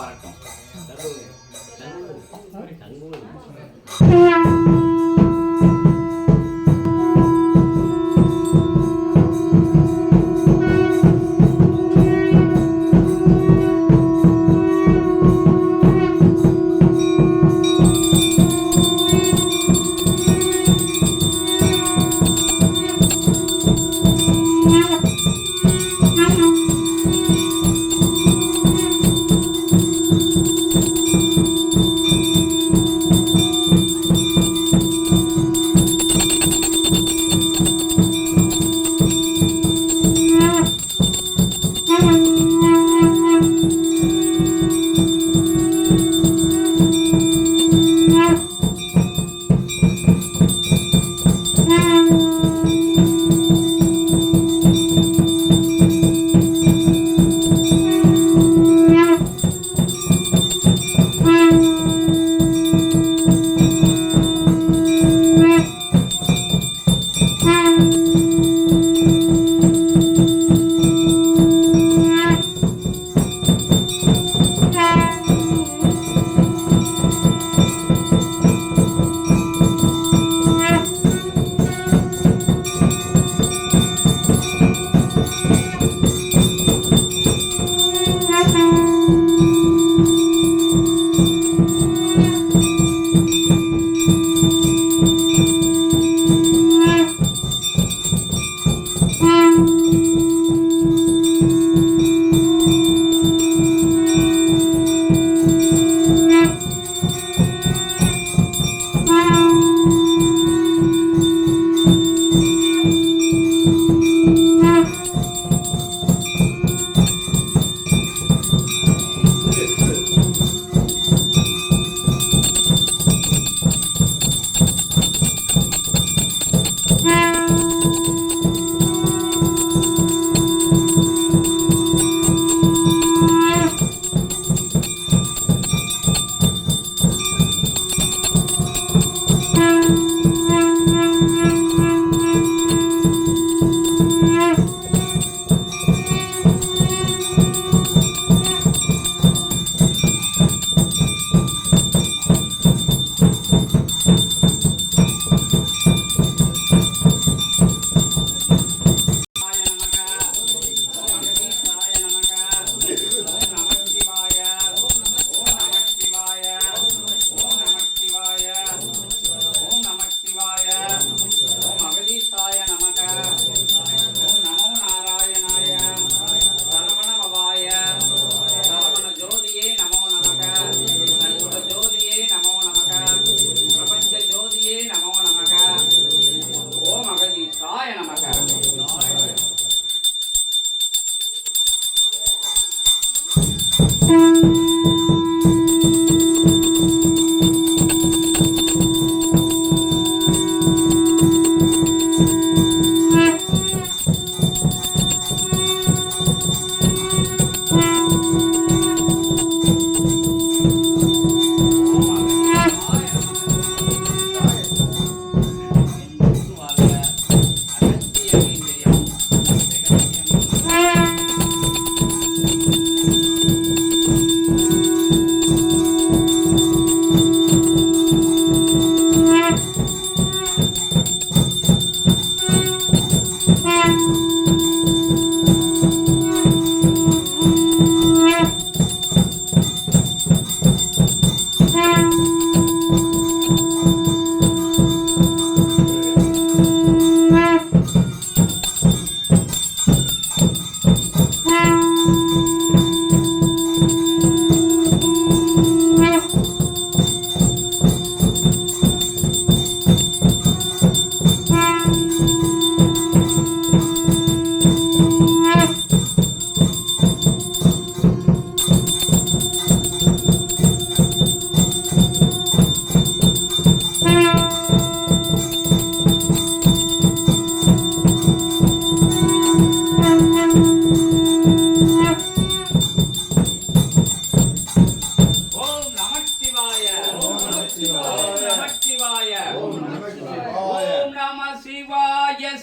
வரட்டும்.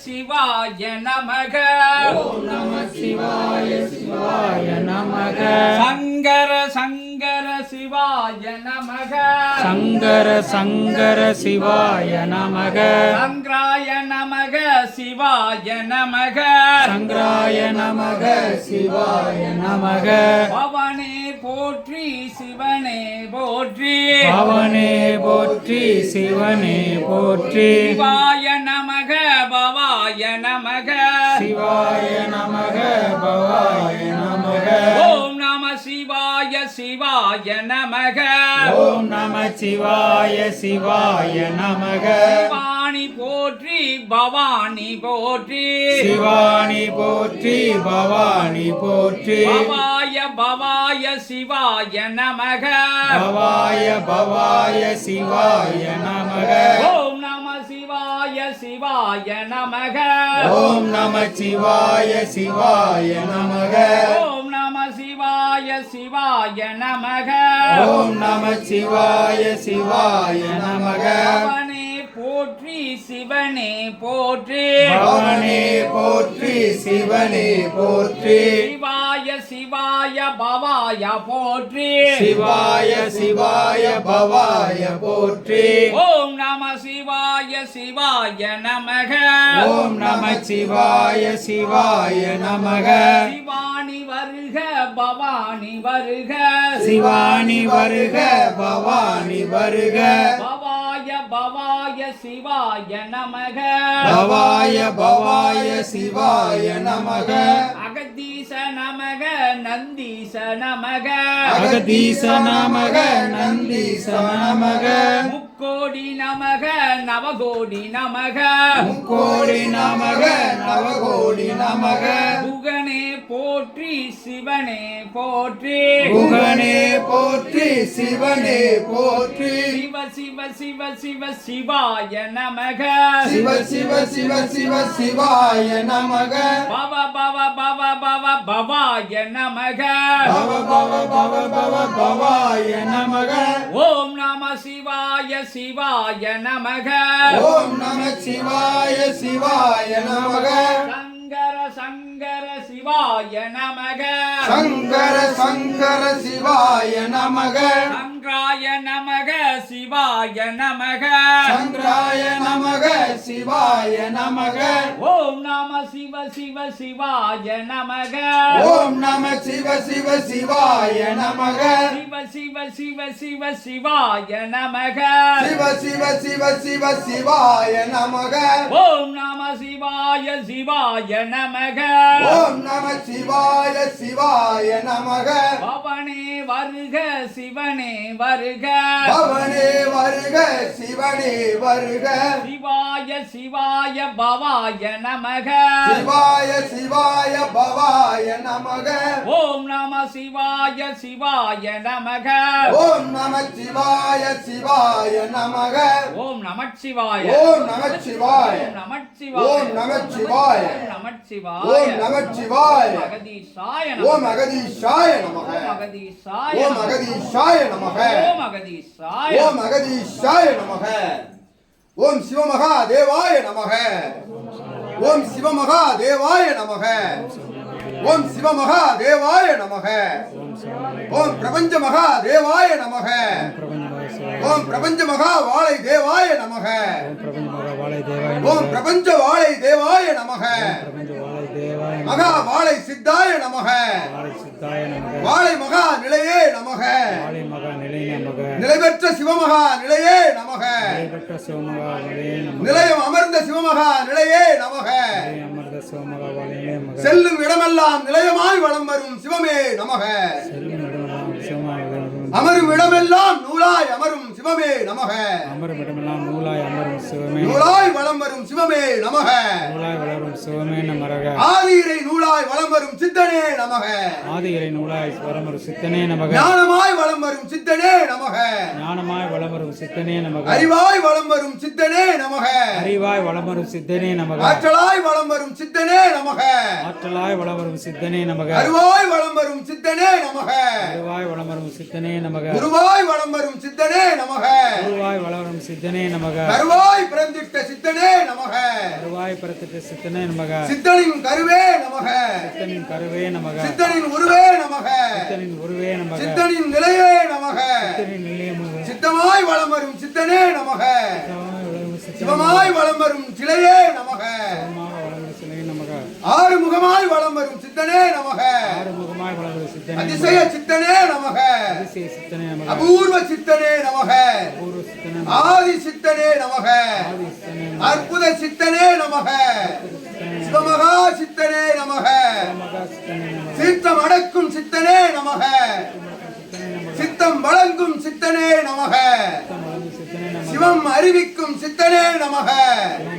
சிவாய நமக. ஓம் நம சிவாய சிவாய நமக. சங்கர சங்கர சிவாய நமக. சங்கர சங்கர சிவாய நமக. சங்கராய நமக சிவாய நமக. சங்கராய நமக சிவாய நமக. பவனே போற்றி சிவனே போற்றி. பவனே போற்றி சிவனே போற்றி. சிவாய நமக பவாய நமக. சிவாய நமக பவாய நமக. ஓம் நம சிவாய சிவாய நமக. ஓம் நம சிவாய சிவாய நமக. சிவானி போற்றி பவானி போற்றி. சிவானி போற்றி பவானி போற்றி. பவாய பவாய சிவாய நமக. பவாய பவாய சிவாய நமக. ஓம் நம சிவாய சிவாய நமக. ஓம் நம சிவாய சிவாய நமக. ஓம் நம சிவாய சிவாய நமக. ஓம் நம சிவாய சிவாய நமக. பவனே போற்றி சிவனே போற்றி. பவனே போற்றி சிவனே போற்றி. சிவாய சிவாய பவாய போற்றி. சிவாய சிவாய பவாய போற்றி. ஓம் நம சிவாய சிவாய நமக. ஓம் நம சிவாய சிவாய நமக. சிவானி வருக பவானி வருக. சிவானி வருக பவானி வருக. பவாய பவாய சிவாய நமக. பவாய பவாய சிவாய நமக. அகதீச நமக நந்தீச நமக. அகதீச நமக நந்தீச நமக. முக்கோடி நமக நவகோடி நமக. முக்கோடி நமக நவகோடி நமக. புகனே போற்றி சிவனே போற்றி. புகனே போற்றி சிவனே போற்றி. சிவ சிவ சிவ சிவ சிவாய நமக. சிவ சிவ சிவ சிவ சிவாய நமக. பவ பவ பவ பவ பவாய நமக. பவ பவ பவ பவ பவாய நமக. ஓம் நம சிவாய சிவாய நமக. ஓம் நம சிவாய சிவாய நமக. சங்கர சங்கர சிவாய நமக. சங்கர சங்கர சிவாய நமக. சங்கராய நமக சிவாய நமக. சங்கராய நமக சிவாய நமக. ஓம் நம சிவ சிவ சிவாய நமக. ஓம் நம சிவ சிவ சிவாய நமக. சிவ சிவ சிவ சிவ சிவாய நமக. சிவ சிவ சிவ சிவ சிவாய நமக. ஓம் நம சிவாய சிவாய நமக. ஓம் நம சிவாய சிவாய நமக. பவனே வருக சிவனே வருக. பவனே வருக சிவனே வருக. சிவாய சிவாய பவாய நமக. சிவாய சிவாய பவாய நமக. ஓம் நம சிவாய சிவாய நமக. ஓம் நம சிவாய சிவாய நமக. ஓம் நமச்சிவாய. ஓம் நம சிவாய. ஓம் நமச்சிவாய. ஓம் நம சிவாய. ஓம் நமச்சிவாய. ஓம் நம சிவாய. அகதீசாய ஓம் நமக. அகதீஷாய நமக. ஓம் அகதீசாய ஓம் நமக. அகதீஷாய நமக. ஓம் அகதீசாய. ஓம் அகதீஷாய நமக. ஓம் சிவமகா தேவாய நமக. ஓம் சிவமகா தேவாய நமக. ஓம் சிவமகா தேவாய நமக. ஓம் பிரபஞ்ச மகா தேவாய நமக. ஓம் பிரபஞ்ச மகா வாழை தேவாய நமக. ஓம் பிரபஞ்ச வாழை தேவாய நமக. மகா வாழை சித்தாய நமக. வாழை மகா நிலையே நமக. நிலைபெற்ற சிவமகா நிலையே நமக. நிலையம் அமர்ந்த சிவமகா நிலையே நமக. செல்லும் இடமெல்லாம் நிலையமாய் வலம் வரும் சிவமே நமக. அமரும் இடமெல்லாம் நூலாய் அமரும் சிவமே நமக. நூலாய் வலம் வரும் சிவமே நமக. ஆதியிரை நூலாய் வலம் வரும் சித்தனே நமக. ஆதியிரை நூலாய் வலம் வரும் சித்தனே நமக. ஞானமாய் வலம் வரும் சித்தனே நமக. ஞானமாய் வலம் வரும் சித்தனே நமக. அறிவாய் வலம் வரும் சித்தனே நமக. அறிவாய் வலம் வரும் சித்தனே நமக. ஆற்றலாய் வலம் வரும் சித்தனே நமக. ஆற்றலாய் வலம் வரும் சித்தனே நமக. அருவாய் வலம் வரும் சித்தனே நமக. அருவாய் வலம் வரும் சித்தனே நமக. குருவாய் வலம் வரும் சித்தனே நமக. குருவாய் வலம் வரும் சித்தனே நமக. கருவாய் பிறந்திட்ட சித்தனே நமக. கருவாய் சிவாய பரத்திட்ட சித்தனே நமக சித்தனின் கருவே நமக சித்தனின் கருவே நமக சித்தனின் உருவே நமக சித்தனின் உருவே நமக சித்தனின் நிலையே நமக சித்தனின் நிலையமுக சித்தமாய் வலம் வரும் சித்தனே நமக சித்தமாக சிவமாய் வலம் வரும் சிலையே நமக வளர்ந்த சிலை நமக ஆறு முகமாய் வலம் வரும் சித்தனே நமக ஆறுமுகமாய் வளர்ந்த சித்தனே அதிசய சித்தனே நமக அதிசய சித்தனே நமக அபூர்வ சித்தனே நமக பூர்வ சித்தனே ஆதி சித்தனே நமக ஆதி சித்தனே அற்புத சித்தனே நமக சிவமகா சித்தனே நமக மகா சித்தனே நமக சித்தம் அடக்கும் சித்தனே நமக சித்தம் வழங்கும் சித்தனே நமக வளர்ந்த சித்தனே நமக சிவம் அறிவிக்கும் சித்தனே நமக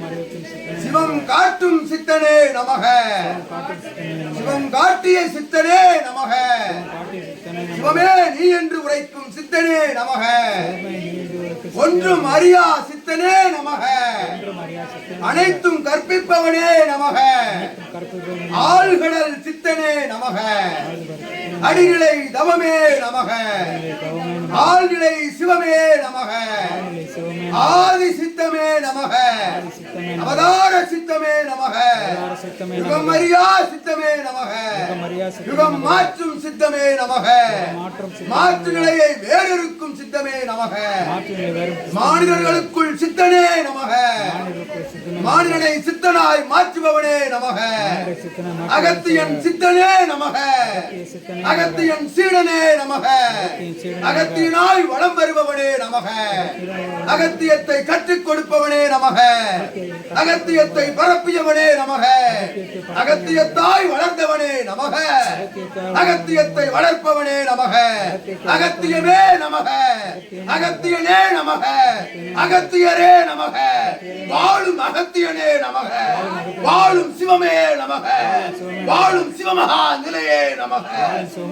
அறிவிக்கும் சித்தனே சிவம் காட்டும் சித்தனே நமக காட்டு சித்தனே நமக சிவம் காட்டிய சித்தனே நமக காட்டு சித்தனே நமக சிவமே நீ என்று உரைக்கும் சித்தனே நமக நீண்டு ஒன்றும் அறியா சித்தனே நமக மரியா சித்தனே அனைத்தும் கற்பிப்பவனே நமக கற்பகம் ஆழ்கடல் சித்தனே நமக அடிநிலை தவமே நமக ஆழ்நிலை சிவமே நமக சிவமே ஆதி சித்தமே நமக சித்தமே அவதார சித்தமே நமக சித்தமே யுகம் அறியா சித்தமே நமக மரியா யுகம் மாற்றும் சித்தமே நமக மாற்றம் மாற்று நிலையை வேறொருக்கும் சித்தமே நமக மாற்றினை வரும் மாநிலங்களுக்குள் சித்தனே நமக சித்தனே மாநிலனை சித்தனாய் மாற்றுபவனே நமக சித்தனே அகத்தியன் சித்தனே நமக சித்தனே அகத்தியன் சீடனே நமக அகத்தியனாய் வலம் வருபவனே நமக அகத்தியத்தை கற்றுக் கொடுப்பவனே நமக அகத்தியத்தை பரப்பியவனே நமக அகத்தியத்தாய் வளர்ந்தவனே நமக அகத்தியத்தை வளர்ப்பவனே நமக அகத்தியமே நமக அகத்தியனே நமக அகத்தியரே நமக வாழும் அகத்தியனே நமக வாழும் சிவமே நமக வாழும் சிவமகா நிலையே நமக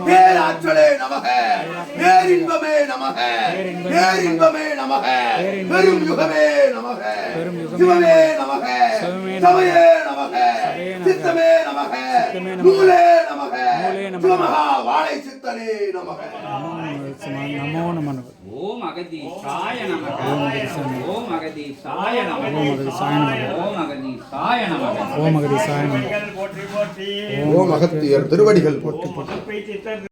பேராற்றலே நமக பேரின்பமே நமக பேரின்பமே நமக பெரும் யுகமே நமக சிவமே நமக சமயே நமக சித்தமே நமக நூலே நமக சிவமகா வாழை சித்தனே நமக நமோ நம ஓம் அகதீசாய நமக ஓம் அகதீசாய நமக ஓம் அகதீசாய நமக ஓம் அகதீசாய நமக ஓம் அகதீசாய நமக ஓம் அகத்தியர் திருவடிகள் போற்றி